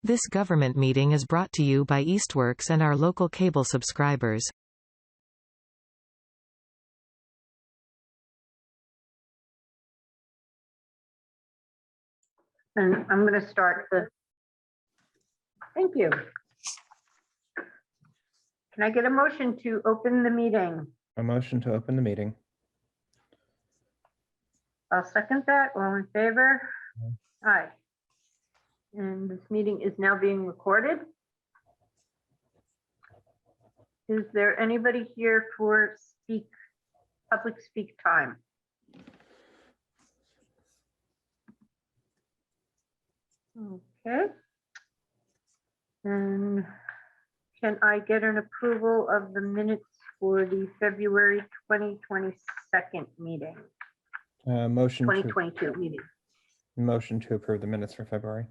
This government meeting is brought to you by Eastworks and our local cable subscribers. And I'm going to start the, thank you. Can I get a motion to open the meeting? A motion to open the meeting. I'll second that. All in favor? Aye. And this meeting is now being recorded. Is there anybody here for public speak time? Okay. And can I get an approval of the minutes for the February 2022 meeting? Motion 2022 meeting. Motion to approve the minutes for February.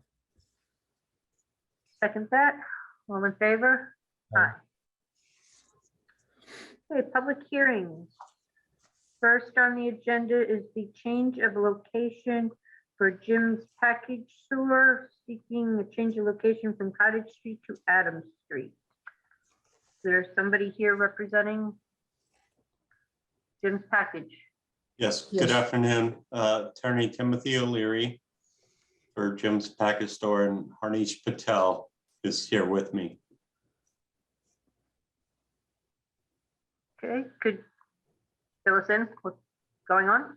Second that. All in favor? Aye. Okay, public hearings. First on the agenda is the change of location for Jim's Package Store, seeking a change of location from Cottage Street to Adams Street. Is there somebody here representing Jim's Package? Yes, good afternoon. Attorney Timothy O'Leary for Jim's Package Store, and Harnish Patel is here with me. Okay, could fill us in what's going on?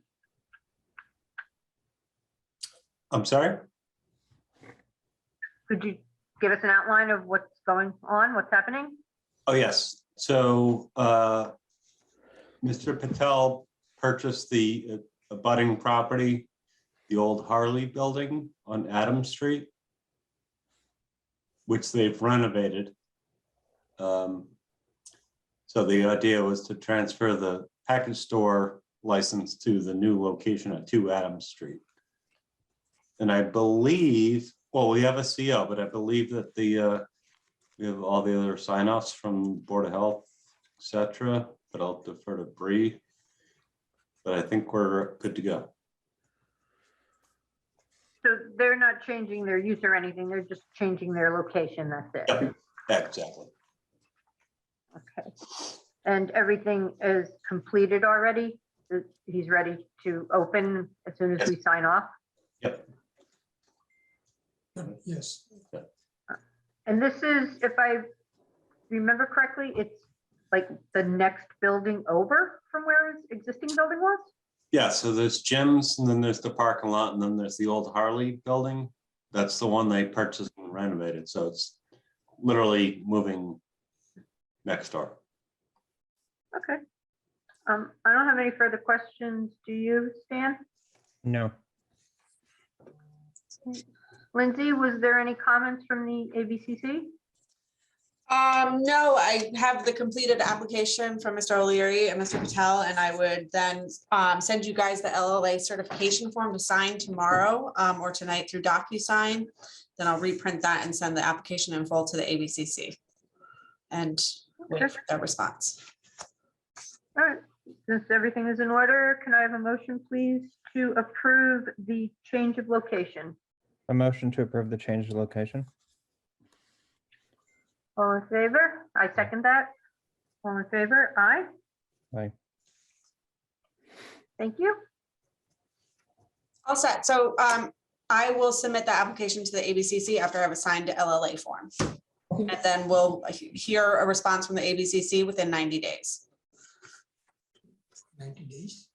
I'm sorry? Could you give us an outline of what's going on, what's happening? Oh, yes. So Mr. Patel purchased the abutting property, the old Harley building on Adams Street, which they've renovated. So the idea was to transfer the package store license to the new location at 2 Adams Street. And I believe, well, we have a CO, but I believe that we have all the other sign-offs from Board of Health, etc. But I'll defer to Bree. But I think we're good to go. So they're not changing their use or anything, they're just changing their location, that's it? Yep, exactly. Okay. And everything is completed already? He's ready to open as soon as we sign off? Yep. Yes. And this is, if I remember correctly, it's like the next building over from where his existing building was? Yeah, so there's Jim's, and then there's the parking lot, and then there's the old Harley building. That's the one they purchased and renovated. So it's literally moving next door. Okay. I don't have any further questions. Do you, Stan? No. Lindsay, was there any comments from the ABCC? No, I have the completed application from Mr. O'Leary and Mr. Patel, and I would then send you guys the LLA certification form to sign tomorrow or tonight through DocuSign. Then I'll reprint that and send the application in full to the ABCC and wait for their response. All right, since everything is in order, can I have a motion, please, to approve the change of location? A motion to approve the change of location. All in favor? I second that. All in favor? Aye. Aye. Thank you. All set. So I will submit the application to the ABCC after I have a signed LLA form. Okay. And then we'll hear a response from the ABCC within 90 days. 90 days.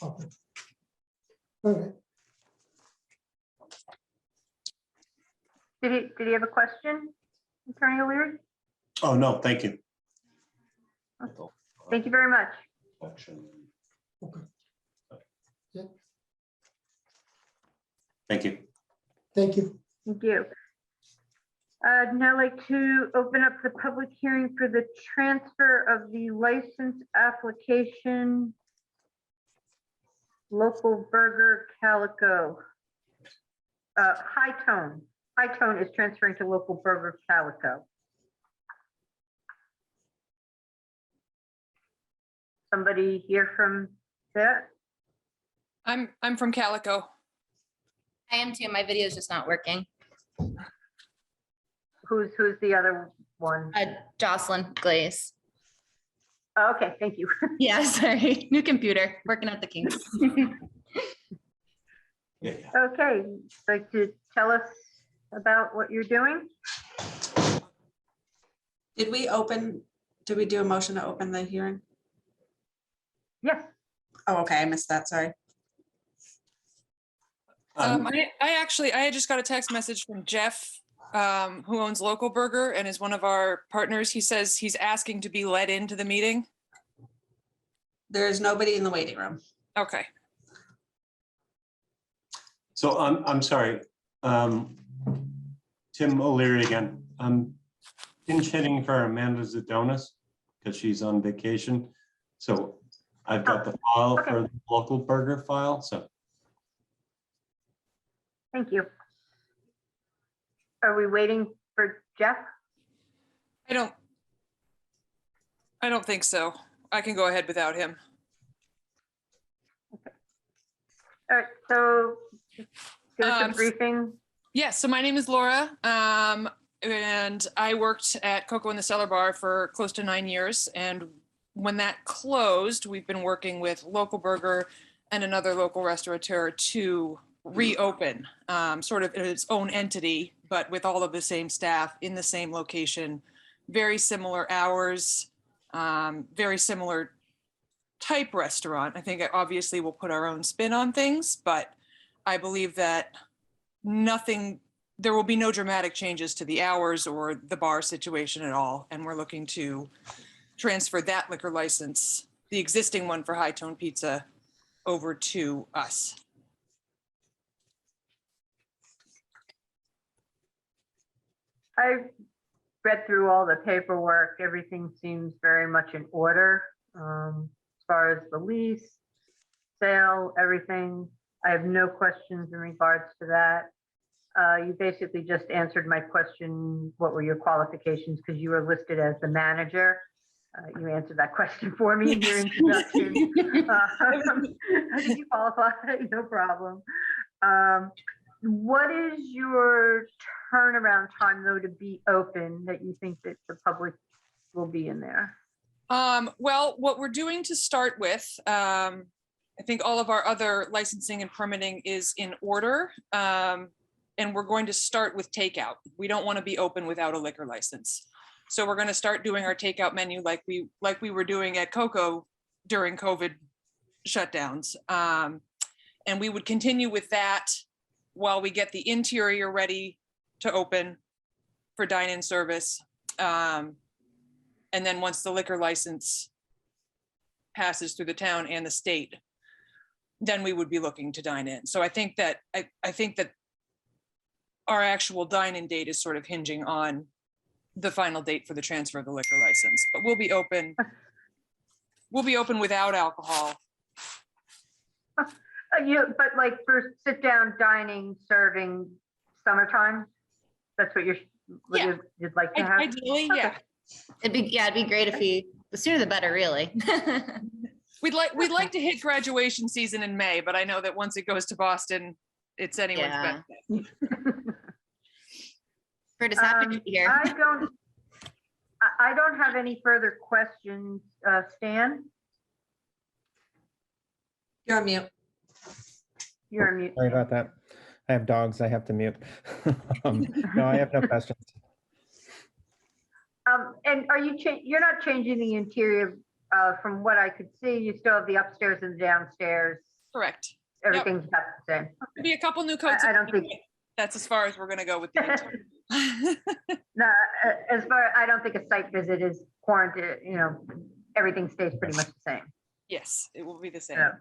Okay. All right. Did he have a question, Attorney O'Leary? Oh, no, thank you. Thank you very much. Okay. Thank you. Thank you. Thank you. I'd now like to open up the public hearing for the transfer of the license application. Local Burger Calico. High Tone. High Tone is transferring to Local Burger Calico. Somebody here from that? I'm from Calico. I am too. My video is just not working. Who's the other one? Jocelyn Glaze. Oh, okay, thank you. Yeah, sorry. New computer, working out the kinks. Yeah. Okay, like to tell us about what you're doing? Did we do a motion to open the hearing? Yes. Oh, okay, I missed that, sorry. I just got a text message from Jeff, who owns Local Burger and is one of our partners. He says he's asking to be let into the meeting. There's nobody in the waiting room. Okay. So I'm sorry. Tim O'Leary again. I'm pinch hitting for Amanda Zadonis because she's on vacation. So I've got the file for the Local Burger file, so. Thank you. Are we waiting for Jeff? I don't think so. I can go ahead without him. All right, so just give us a Um, briefing. Yes, so my name is Laura, and I worked at Cocoa in the Cellar Bar for close to 9 years. And when that closed, we've been working with Local Burger and another local restaurateur to reopen, sort of its own entity, but with all of the same staff in the same location, very similar hours, very similar type restaurant. I think obviously we'll put our own spin on things, but I believe that there will be no dramatic changes to the hours or the bar situation at all. And we're looking to transfer that liquor license, the existing one for High Tone Pizza, over to us. I read through all the paperwork. Everything seems very much in order. As far as the lease, sale, everything. I have no questions in regards to that. You basically just answered my question, what were your qualifications? Because you were listed as the manager. You answered that question for me in your introduction. How did you qualify? No problem. What is your turnaround time, though, to be open that you think that the public will be in there? Well, what we're doing to start with, I think all of our other licensing and permitting is in order. And we're going to start with takeout. We don't want to be open without a liquor license. So we're going to start doing our takeout menu like we were doing at Cocoa during COVID shutdowns. And we would continue with that while we get the interior ready to open for dine-in service. And then once the liquor license passes through the town and the state, then we would be looking to dine in. So I think that our actual dine-in date is sort of hinging on the final date for the transfer of the liquor license, but we'll be open without alcohol. But like for sit-down dining, serving, summertime, that's what you'd like to have? Ideally, yeah. It'd be great if the sooner the better, really. We'd like to hit graduation season in May, but I know that once it goes to Boston, it's anyone's Yeah. best. We're just happy to be here. I don't have any further questions. Stan, You're on mute. you're on mute. Sorry about that. I have dogs. I have to mute. No, I have no questions. And you're not changing the interior from what I could see? You still have the upstairs and the downstairs. Correct. Everything's about the same. There'll be a couple new coats. I don't think. That's as far as we're gonna go with the interior. No, I don't think a site visit is warranted. Everything stays pretty much the same. Yes, it will be the same. Yeah.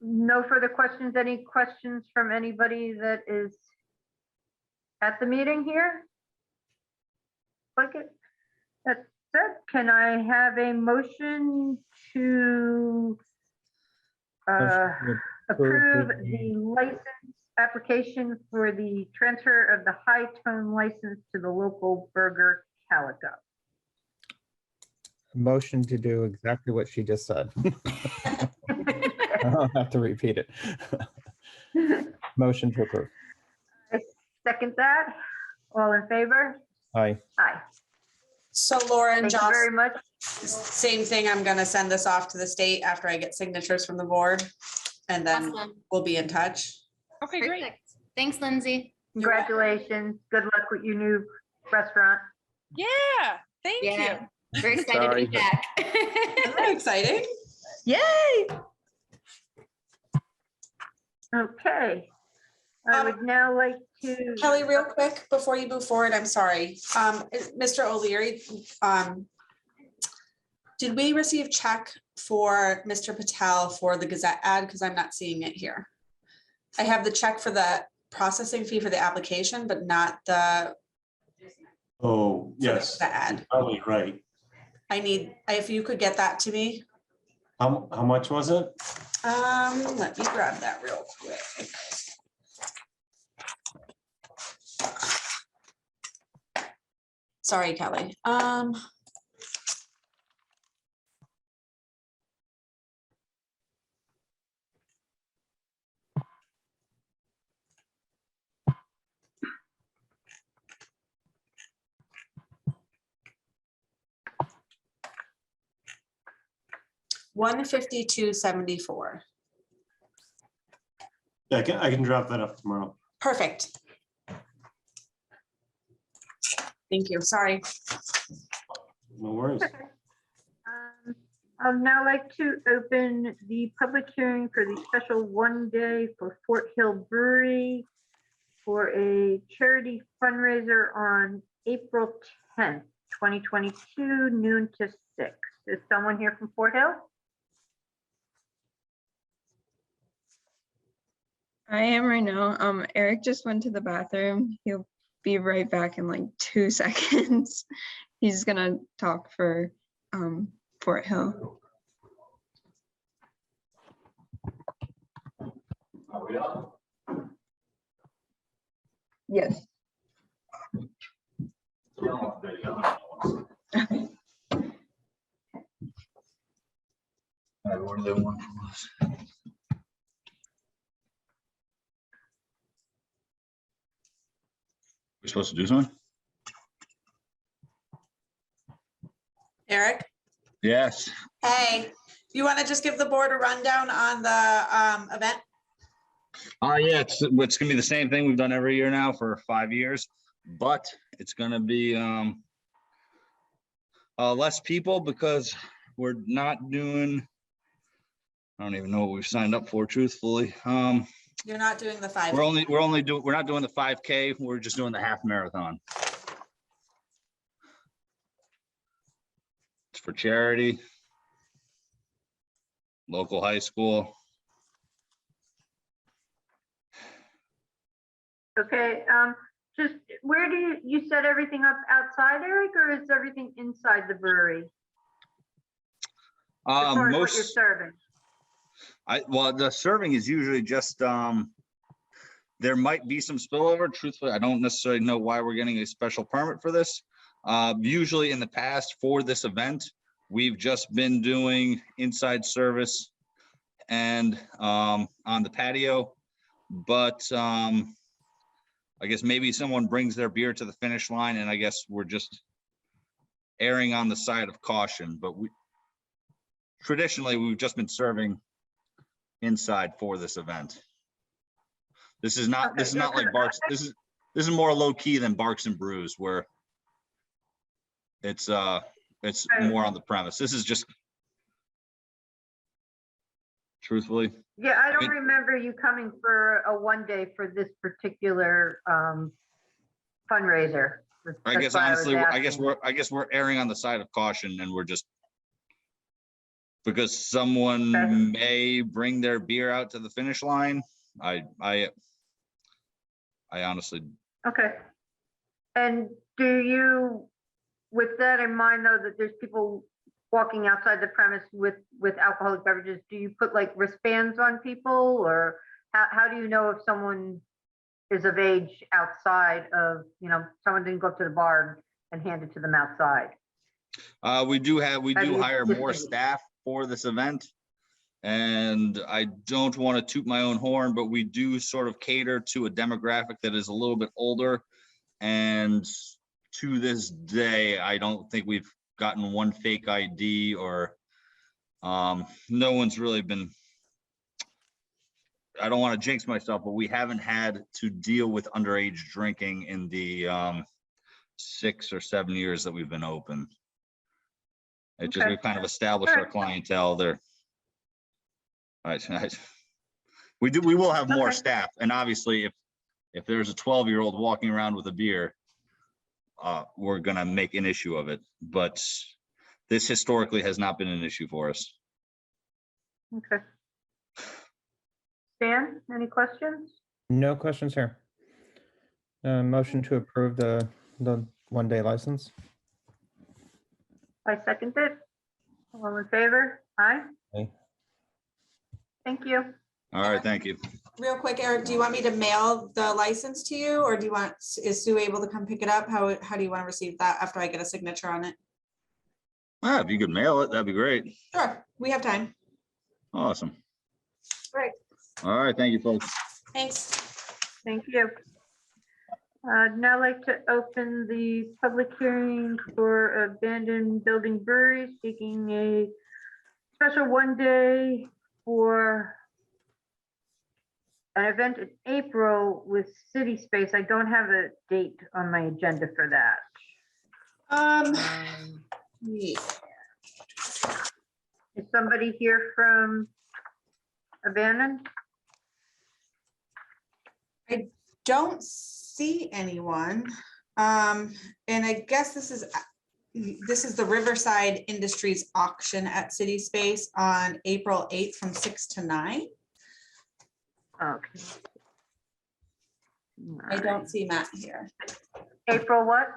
No further questions. Any questions from anybody that is at the meeting here? Like it. That's it. Can I have a motion to approve the license application for the transfer of the High Tone license to the Local Burger Calico? Motion to do exactly what she just said. I don't have to repeat it. Motion to approve. second that. All in favor? Aye. Aye. So Laura and Thank you Josh, very much. same thing. I'm gonna send this off to the state after I get signatures from the board. And then Awesome. we'll be in touch. Okay, great. Perfect. Thanks, Lindsay. Congratulations. Good luck with your new restaurant. Yeah, thank you. Yeah. We're excited to be back. Isn't that exciting? Yay! Okay. I would now like to. Kelly, real quick, before you move forward, I'm sorry. Mr. O'Leary, did we receive check for Mr. Patel for the Gazette ad? Because I'm not seeing it here. I have the check for the processing fee for the application, but not the Oh, yes, the ad. probably right. I need, if you could get that to me. How much was it? Let me grab that real quick. Sorry, Kelly. 152.74. Yeah, I can drop that up tomorrow. Perfect. Thank you. Sorry. No worries. I'd now like to open the public hearing for the special one day for Fort Hill Brewery for a charity fundraiser on April 10th, 2022, noon to 6. Is someone here from Fort Hill? I am right now. Eric just went to the bathroom. He'll be right back in like 2 seconds. He's gonna talk for Fort Hill. Yes. Okay. What do they want from us? We're supposed to do something? Eric? Yes. Hey, you want to just give the board a rundown on the event? Yeah, it's gonna be the same thing we've done every year now for 5 years, but it's gonna be less people because we're not doing, I don't even know what we've signed up for, truthfully. You're not doing the 5. We're not doing the 5K, we're just doing the half marathon. It's for charity, local high school. Okay, just where do you set everything up outside, Eric, or is everything inside the brewery? As far as what you're serving? Well, the serving is usually just, there might be some spillover. Truthfully, I don't necessarily know why we're getting a special permit for this. Usually in the past for this event, we've just been doing inside service and on the patio, but I guess maybe someone brings their beer to the finish line, and I guess we're just erring on the side of caution, but traditionally we've just been serving inside for this event. This is not like Barks. This is more low key than Barks and Brews, where it's more on the premise. This is just, truthfully. Yeah, I don't remember you coming for a one day for this particular fundraiser. I guess honestly, I guess we're erring on the side of caution, and we're just, because someone may bring their beer out to the finish line. I honestly. Okay. And do you, with that in mind, though, that there's people walking outside the premise with alcoholic beverages, do you put like wristbands on people, or how do you know if someone is of age outside of, someone didn't go up to the bar and hand it to them outside? We do hire more staff for this event. And I don't want to toot my own horn, but we do sort of cater to a demographic that is a little bit older. And to this day, I don't think we've gotten one fake ID or no one's really been, I don't want to jinx myself, but we haven't had to deal with underage drinking in the 6 or 7 years that we've been open. It just, Okay. we've kind of established our clientele there. We will have more Okay. staff, and obviously if there's a 12-year-old walking around with a beer, we're gonna make an issue of it, but this historically has not been an issue for us. Okay. Stan, any questions? No questions here. Motion to approve the one-day license. I second it. All in favor? Aye. Aye. Thank you. All right, thank you. Real quick, Eric, do you want me to mail the license to you, or do you want, is Sue able to come pick it up? How do you want to receive that after I get a signature on it? If you could mail it, that'd be great. Sure, we have time. Awesome. Great. All right, thank you, folks. Thanks. Thank you. I'd now like to open the public hearing for abandoned building brewery, seeking a special one day for an event in April with City Space. I don't have a date on my agenda for that. Yeah. Is somebody here from abandoned? Don't see anyone. And I guess this is the Riverside Industries auction at City Space on April 8th from 6 to 9. Okay. I don't see Matt here. April what?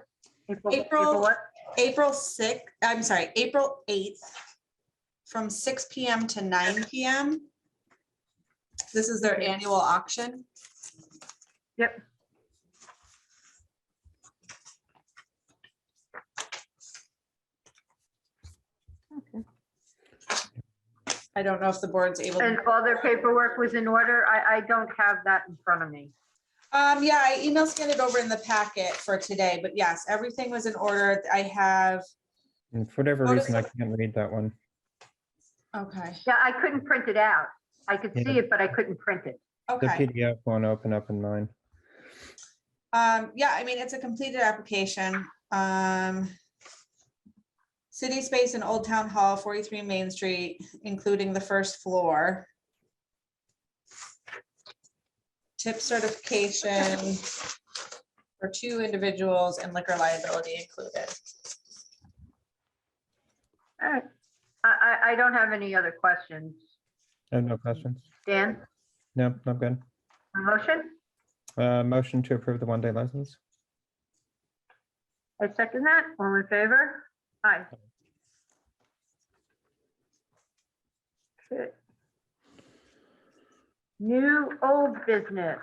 April what? April 6th, I'm sorry, April 8th from 6 p.m. to 9 p.m. This is their annual auction. Yep. Okay. I don't know if the board's able to. And all their paperwork was in order? I don't have that in front of me. Yeah, I email scanned it over in the packet for today, but yes, everything was in order. I have, And for whatever Notice reason, I of- can't read that one. okay, Yeah, I couldn't print it out. I could see Yeah. it, but I couldn't print it. The okay. PDF won't open up in mine. Yeah, I mean, it's a completed application. City Space in Old Town Hall, 43 Main Street, including the first floor. Tip certification for 2 individuals and liquor liability included. All right. I don't have any other questions. I have no questions. Dan, No, I'm good. a motion? Motion to approve the one-day license. I second that. All in favor? Aye. Okay. New old business.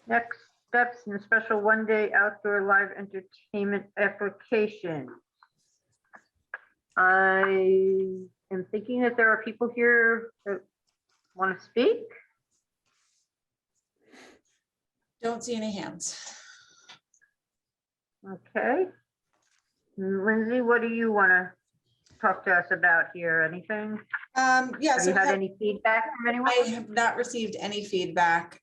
Next steps in the special one-day outdoor live entertainment application. I am thinking that there are people here that want to speak. Don't see any hands. Okay. Lindsay, what do you want to talk to us about here? Anything? Yeah, Have so you had any feedback from anyone? I have not received any feedback.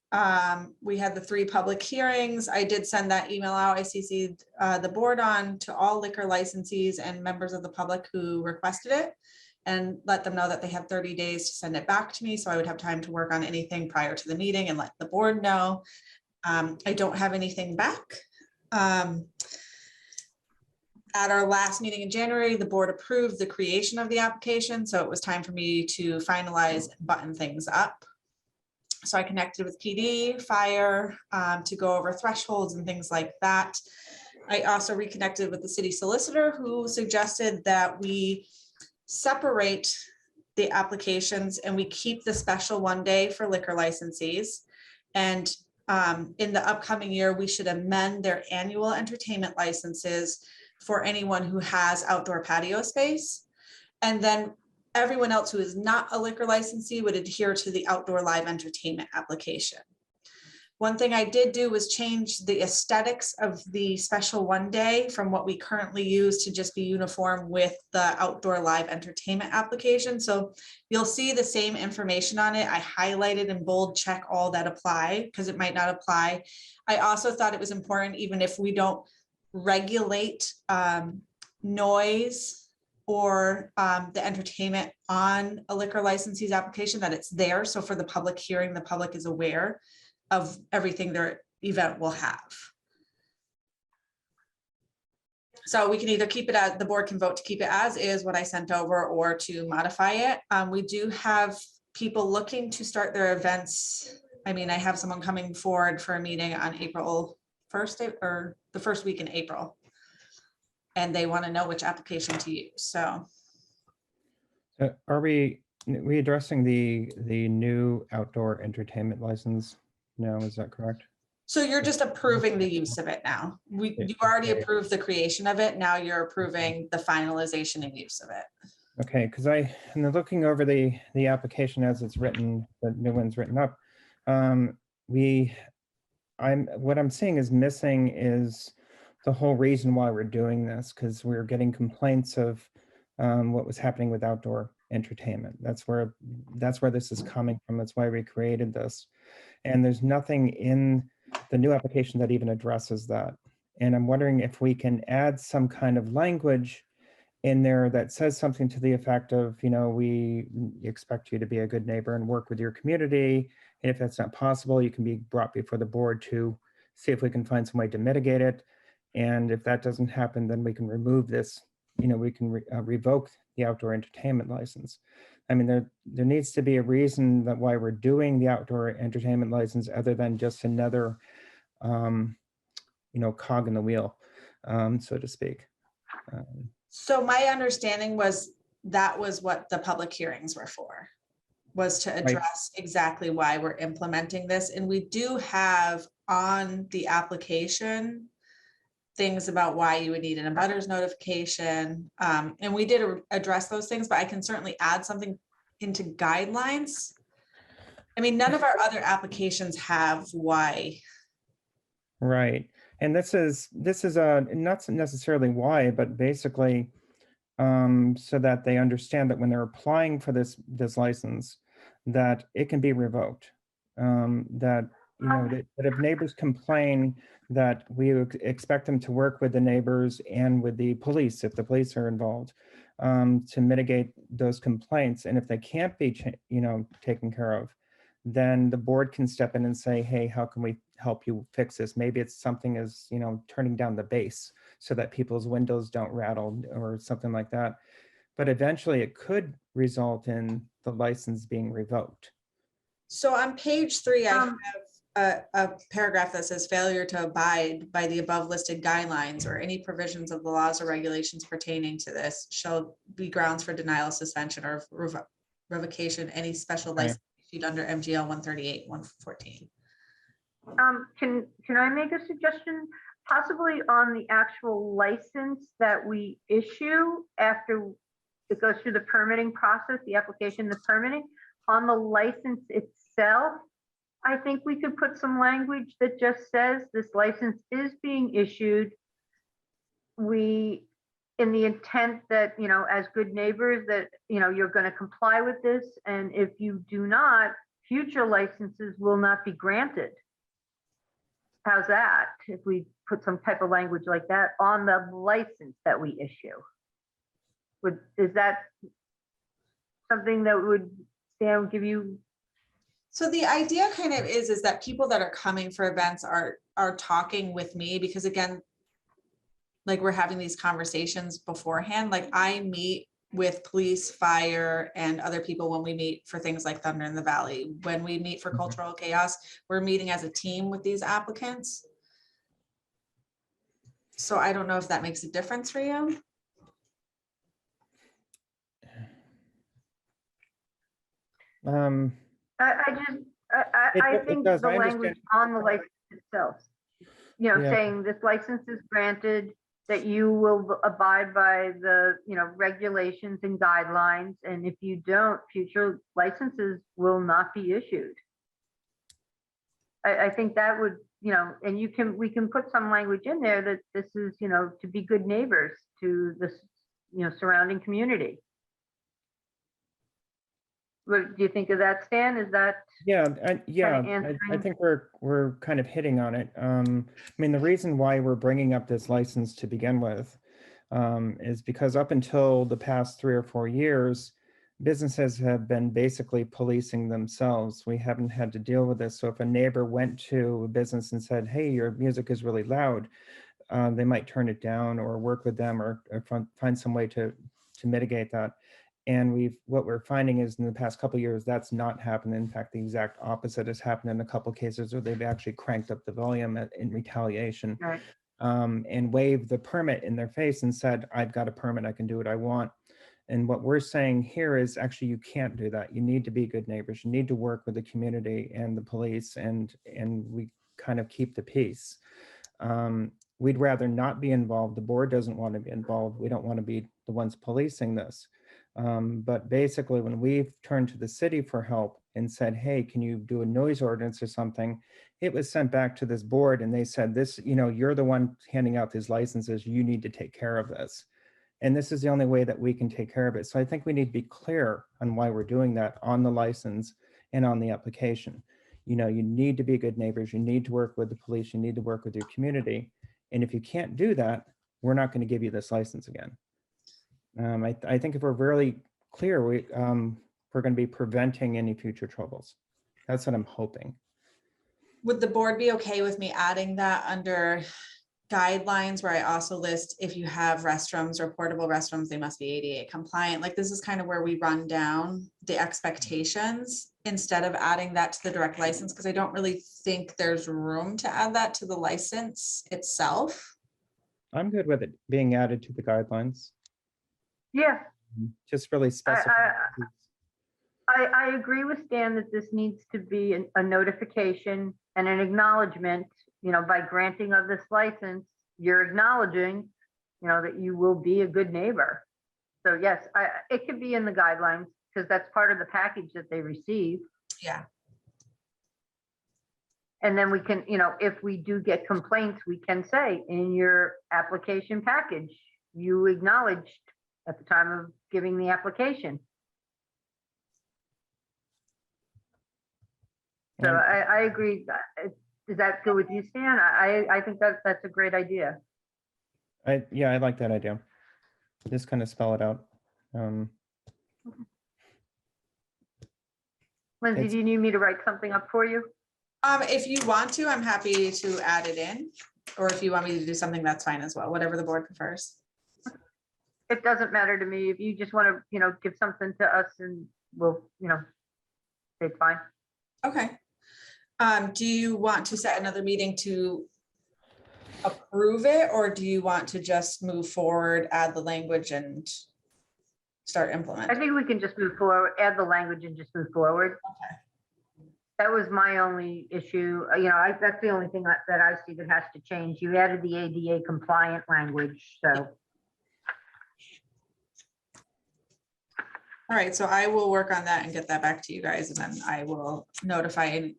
We had the 3 public hearings. I did send that email out. I CC'd the board on to all liquor licensees and members of the public who requested it, and let them know that they have 30 days to send it back to me, so I would have time to work on anything prior to the meeting and let the board know. I don't have anything back. At our last meeting in January, the board approved the creation of the application, so it was time for me to finalize and button things up. So I connected with PD, fire, to go over thresholds and things like that. I also reconnected with the city solicitor, who suggested that we separate the applications and we keep the special one day for liquor licensees. And in the upcoming year, we should amend their annual entertainment licenses for anyone who has outdoor patio space. And then everyone else who is not a liquor licensee would adhere to the outdoor live entertainment application. One thing I did do was change the aesthetics of the special one day from what we currently use to just be uniform with the outdoor live entertainment application. So you'll see the same information on it. I highlighted in bold, check all that apply because it might not apply. I also thought it was important, even if we don't regulate noise or the entertainment on a liquor licensee's application, that it's there. So for the public hearing, the public is aware of everything their event will have. So we can either keep it as, the board can vote to keep it as is what I sent over, or to modify it. We do have people looking to start their events. I mean, I have someone coming forward for a meeting on April 1st or the first week in April. And they want to know which application to use, so. Are we addressing the new outdoor entertainment license? No, is that correct? So you're just approving the use of it now. You already approved the creation of it. Now you're approving the finalization and use of it. Okay, because and then looking over the application as it's written, the new one's written up. What I'm seeing is missing is the whole reason why we're doing this, because we're getting complaints of what was happening with outdoor entertainment. That's where this is coming from. That's why we created this. And there's nothing in the new application that even addresses that. And I'm wondering if we can add some kind of language in there that says something to the effect of, you know, we expect you to be a good neighbor and work with your community. And if that's not possible, you can be brought before the board to see if we can find some way to mitigate it. And if that doesn't happen, then we can remove this, you know, we can revoke the outdoor entertainment license. I mean, there needs to be a reason that why we're doing the outdoor entertainment license other than just another, you know, cog in the wheel, so to speak. So my understanding was that was what the public hearings were for, was to address exactly why we're implementing this. And we do have on the application things about why you would need an abutters notification. And we did address those things, but I can certainly add something into guidelines. I mean, none of our other applications have why. Right. And this is not necessarily why, but basically so that they understand that when they're applying for this license, that it can be revoked. That, you know, that if neighbors complain, that we expect them to work with the neighbors and with the police, if the police are involved, to mitigate those complaints. And if they can't be, you know, taken care of, then the board can step in and say, hey, how can we help you fix this? Maybe it's something as, you know, turning down the bass so that people's windows don't rattle or something like that. But eventually it could result in the license being revoked. So on page 3, I have a paragraph that says failure to abide by the above listed guidelines or any provisions of the laws or regulations pertaining to this shall be grounds for denial, suspension, or revocation any special license issued under MGL 138-114. Can I make a suggestion? Possibly on the actual license that we issue after it goes through the permitting process, the application, the permitting, on the license itself, I think we could put some language that just says this license is being issued. We, in the intent that, you know, as good neighbors, that, you know, you're going to comply with this. And if you do not, future licenses will not be granted. How's that? If we put some type of language like that on the license that we issue, is that something that would, Stan, give you? So the idea kind of is that people that are coming for events are talking with me, because again, like we're having these conversations beforehand. Like I meet with police, fire, and other people when we meet for things like Thunder in the Valley. When we meet for Cultural Chaos, we're meeting as a team with these applicants. So I don't know if that makes a difference for you. I think the language on the license itself, you know, saying this license is granted that you will abide by the, regulations and guidelines, and if you don't, future licenses will not be issued. I think that would, and we can put some language in there that this is, to be good neighbors to this, surrounding community. What do you think of that, Stan? Is that? Yeah, Kinda I answering. think we're kind of hitting on it. I mean, the reason why we're bringing up this license to begin with is because up until the past 3 or 4 years, businesses have been basically policing themselves. We haven't had to deal with this. So if a neighbor went to a business and said, "Hey, your music is really loud," they might turn it down or work with them or find some way to mitigate that. And what we're finding is in the past couple of years, that's not happened. In fact, the exact opposite has happened in a couple of cases where they've actually cranked up the volume in retaliation, Right. and waved the permit in their face and said, "I've got a permit, I can do what I want." And what we're saying here is actually you can't do that. You need to be good neighbors. You need to work with the community and the police, and we kind of keep the peace. We'd rather not be involved. The board doesn't want to be involved. We don't want to be the ones policing this. But basically, when we've turned to the city for help and said, "Hey, can you do a noise ordinance or something?" It was sent back to this board and they said, "This, you're the one handing out these licenses. You need to take care of this. And this is the only way that we can take care of it." So I think we need to be clear on why we're doing that on the license and on the application. You need to be good neighbors. You need to work with the police. You need to work with your community. And if you can't do that, we're not going to give you this license again. I think if we're really clear, we're going to be preventing any future troubles. That's what I'm hoping. Would the board be okay with me adding that under guidelines where I also list if you have restrooms or portable restrooms, they must be ADA compliant? Like, this is kind of where we run down the expectations instead of adding that to the direct license, because I don't really think there's room to add that to the license itself. I'm good with it being added to the guidelines. Yeah, Just really specify. I agree with Stan that this needs to be a notification and an acknowledgement, by granting of this license, you're acknowledging, that you will be a good neighbor. So yes, it could be in the guidelines because that's part of the package that they receive. Yeah. And then we can, if we do get complaints, we can say in your application package, you acknowledged at the time of giving the application. So I agree. Is that good with you, Stan? I think that's a great idea. Yeah, I like that idea. Just kind of spell it out. Lindsay, do you need me to write something up for you? If you want to, I'm happy to add it in, or if you want me to do something, that's fine as well, whatever the board prefers. It doesn't matter to me. If you just want to, give something to us and we'll, it's fine. Okay. Do you want to set another meeting to approve it, or do you want to just move forward, add the language and start I implementing? think we can just move forward, add the language and just move forward. Okay. That was my only issue. That's the only thing that I see that has to change. You added the ADA compliant language, so. All right, so I will work on that and get that back to you guys, and then I will notify.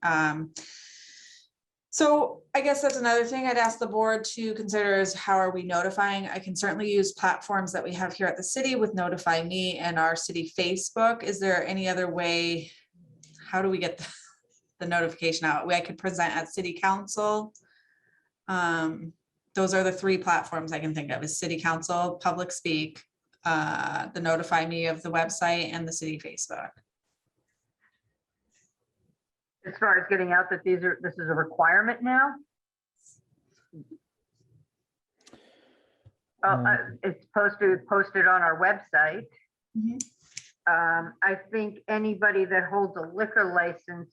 So I guess that's another thing I'd ask the board to consider is how are we notifying? I can certainly use platforms that we have here at the city with Notify Me and our city Facebook. Is there any other way? How do we get the notification out? I could present at city council. Those are the 3 platforms I can think of: is city council, public speak, the Notify Me of the website, and the city Facebook. As far as getting out that this is a requirement now. It's posted on our website. I think anybody that holds a liquor license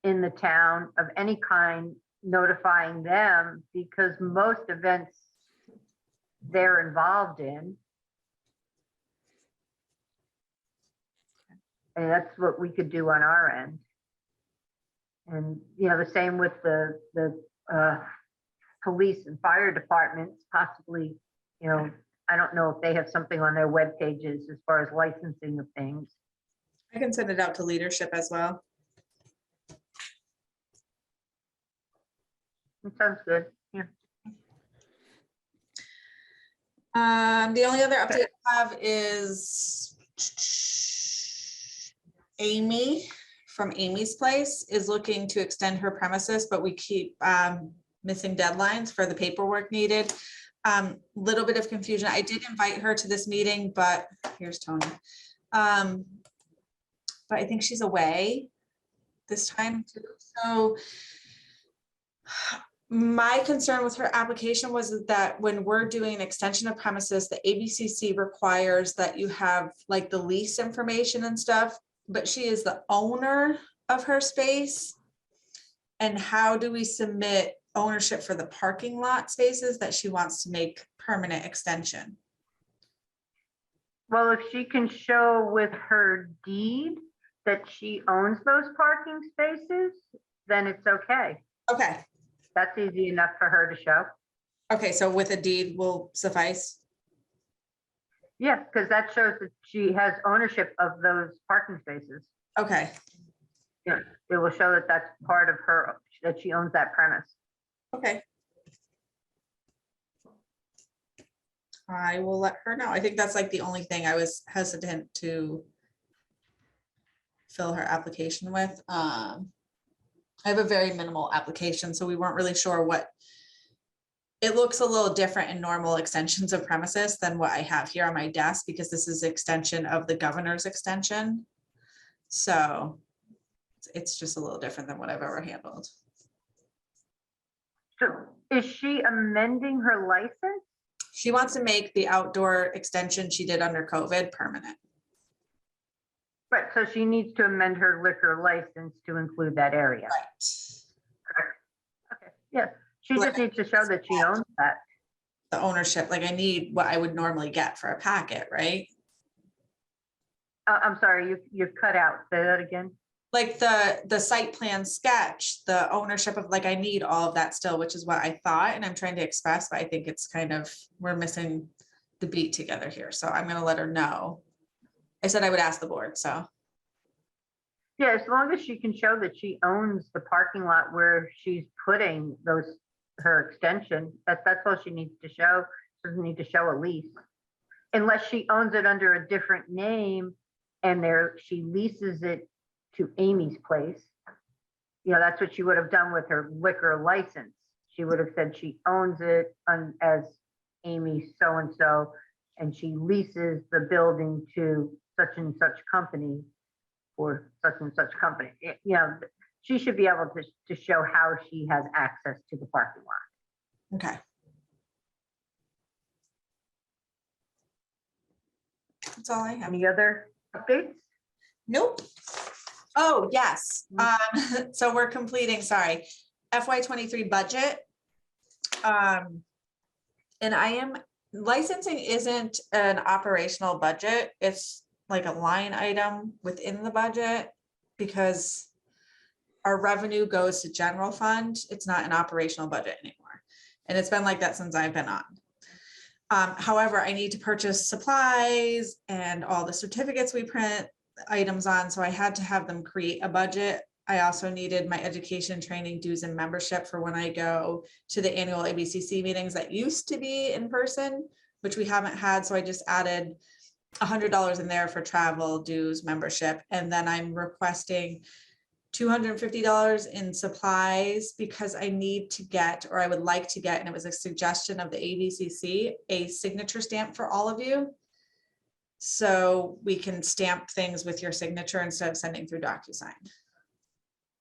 in the town of any kind, notifying them, because most events they're involved in. And that's what we could do on our end. And, the same with the police and fire departments, possibly, you know, I don't know if they have something on their web pages as far as licensing of things. I can send it out to leadership as well. It sounds good, yeah. The only other update I have is Amy from Amy's Place is looking to extend her premises, but we keep missing deadlines for the paperwork needed. Little bit of confusion. I did invite her to this meeting, but here's Tony. But I think she's away this time too. So my concern with her application was that when we're doing an extension of premises, the ABCC requires that you have like the lease information and stuff, but she is the owner of her space. And how do we submit ownership for the parking lot spaces that she wants to make permanent extension? Well, if she can show with her deed that she owns those parking spaces, then it's okay. Okay, That's easy enough for her to show. okay, so with a deed will suffice? Yeah, because that shows that she has ownership of those parking spaces. Okay, Yeah, it will show that that's part of her, that she owns that premise. okay. I will let her know. I think that's like the only thing I was hesitant to fill her application with. I have a very minimal application, so we weren't really sure what. It looks a little different in normal extensions of premises than what I have here on my desk, because this is extension of the governor's extension. So it's just a little different than what I've ever handled. So is she amending her license? She wants to make the outdoor extension she did under COVID permanent. Right, so she needs to amend her liquor license to include that area. Right. Correct. Okay, yeah, she just needs to show that she owns that. The ownership, like I need what I would normally get for a packet, right? I'm sorry, you cut out. Say that again. Like the site plan sketch, the ownership of, like, I need all of that still, which is what I thought, and I'm trying to express, but I think it's kind of, we're missing the beat together here. So I'm gonna let her know. I said I would ask the board, so. Yeah, as long as she can show that she owns the parking lot where she's putting her extension, that's all she needs to show. She doesn't need to show a lease. Unless she owns it under a different name and she leases it to Amy's Place. You know, that's what she would have done with her liquor license. She would have said she owns it as Amy so-and-so, and she leases the building to such and such company or such and such company. You know, she should be able to show how she has access to the parking lot. Okay. That's all I have. Any other updates? Nope. Oh, yes. So we're completing, sorry, FY23 budget. And licensing isn't an operational budget. It's like a line item within the budget because our revenue goes to general fund. It's not an operational budget anymore. And it's been like that since I've been on. However, I need to purchase supplies and all the certificates we print items on, so I had to have them create a budget. I also needed my education, training, dues, and membership for when I go to the annual ABCC meetings that used to be in person, which we haven't had. So I just added $100 in there for travel, dues, membership, and then I'm requesting $250 in supplies because I need to get, or I would like to get, and it was a suggestion of the ABCC, a signature stamp for all of you. So we can stamp things with your signature instead of sending through DocuSign.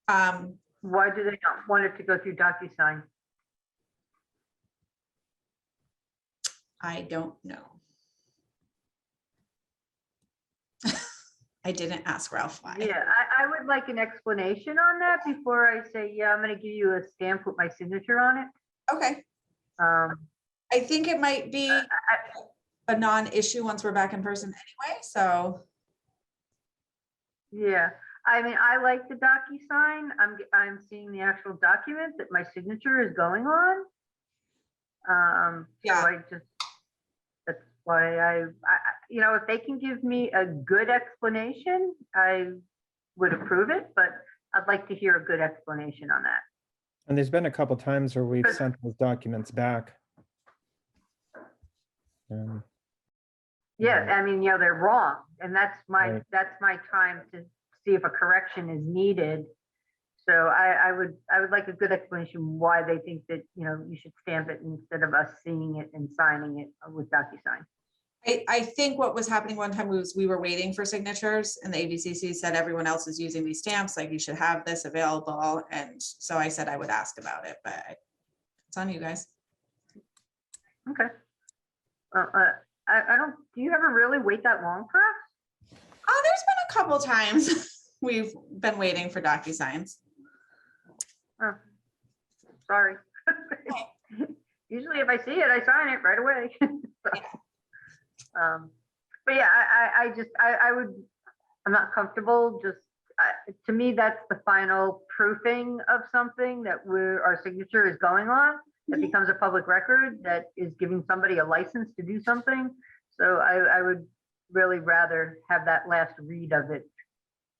Why do they not want it to go through DocuSign? I don't know. I didn't ask Ralph why. Yeah, I would like an explanation on that before I say, yeah, I'm gonna give you a stamp with my signature on it. Okay. I think it might be a non-issue once we're back in person anyway, so. Yeah, I mean, I like the DocuSign. I'm seeing the actual document that my signature is going on. Yeah. So I just, why you know, if they can give me a good explanation, I would approve it, but I'd like to hear a good explanation on that. And there's been a couple times where we've sent those documents back. Yeah, I mean, you know, they're wrong, and that's Right. my time to see if a correction is needed. So I would like a good explanation why they think that, you know, you should stamp it instead of us seeing it and signing it with DocuSign. I think what was happening one time was we were waiting for signatures and the ABCC said everyone else is using these stamps, like you should have this available. And so I said I would ask about it, but it's on you guys. Okay. I don't, do you ever really wait that long for us? Oh, there's been a couple times we've been waiting for DocuSigns. Oh, sorry. Usually if I see it, I sign it right away. But yeah, I'm not comfortable, just, to me, that's the final proofing of something that our signature is going on, that becomes a public record, that is giving somebody a license to do something. So I would really rather have that last read of it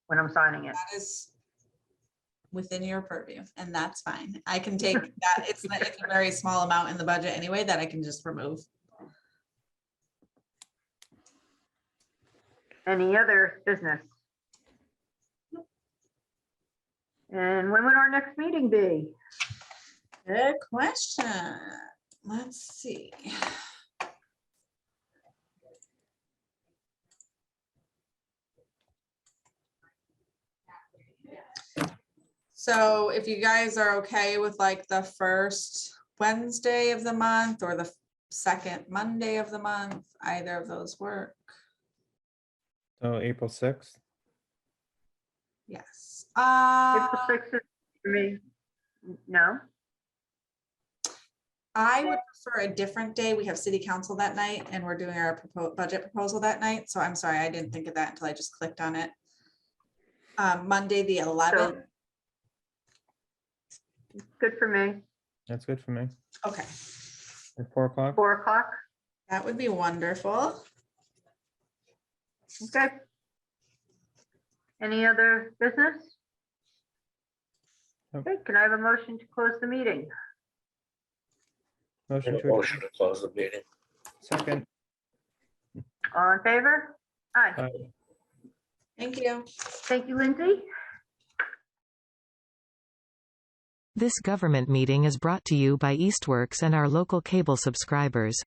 when I'm signing it. That is within your purview, and that's fine. I can take that. It's a very small amount in the budget anyway that I can just remove. Any other business? And when would our next meeting be? Good question. Let's see. So if you guys are okay with like the first Wednesday of the month or the second Monday of the month, either of those work. So April 6th. Yes. April 6th is for me. No? I would prefer a different day. We have city council that night and we're doing our budget proposal that night. So I'm sorry, I didn't think of that until I just clicked on it. Monday, the 11th. Good for me. That's good for me. Okay, At 4 o'clock. 4 o'clock? that would be wonderful. Okay. Any other business? Nope. Okay, can I have a motion to close the meeting? Motion to Motion adjourn. to close the meeting. Second. All in favor? Aye. Aye. Thank you. Thank you, Lindsay. This government meeting is brought to you by Eastworks and our local cable subscribers.